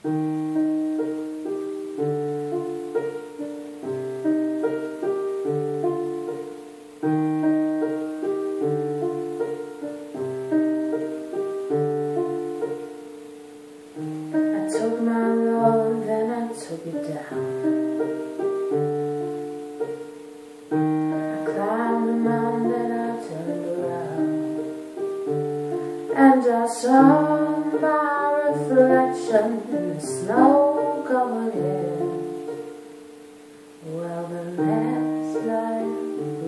Took my love and I took it down. I climbed the mountain and I turned around, and I saw my reflection in the snow-covered hills. Well, the landslide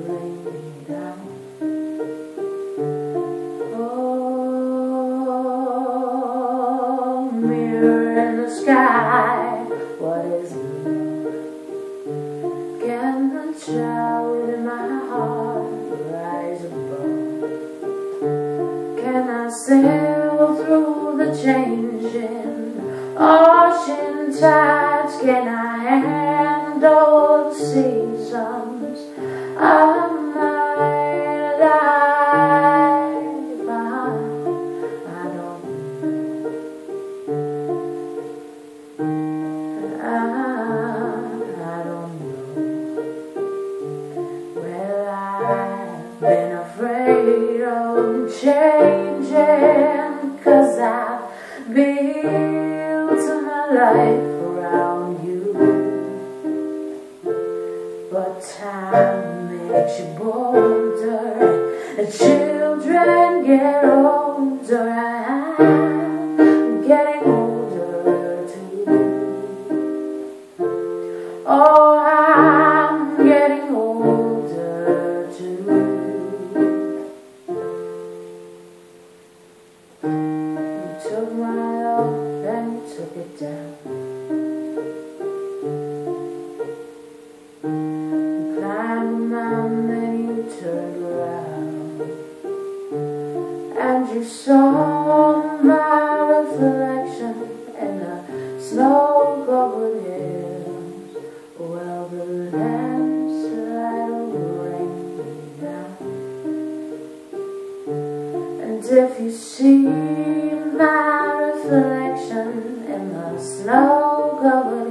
rained me down. Sky, what is love? Can the child in my heart rise above? Can I sail through the changing ocean tides? Can I handle the seasons of my life? Been afraid of changing, 'cause I've built my life around you. But time makes you bolder, and children get older, and I'm getting older too. Oh, I'm getting older too. Took my love, then you took it down. You climbed the mountain, then you turned around, and you saw my reflection in the snow-covered hills. Well, the landslide rained me down, and if you see my reflection in the snow-covered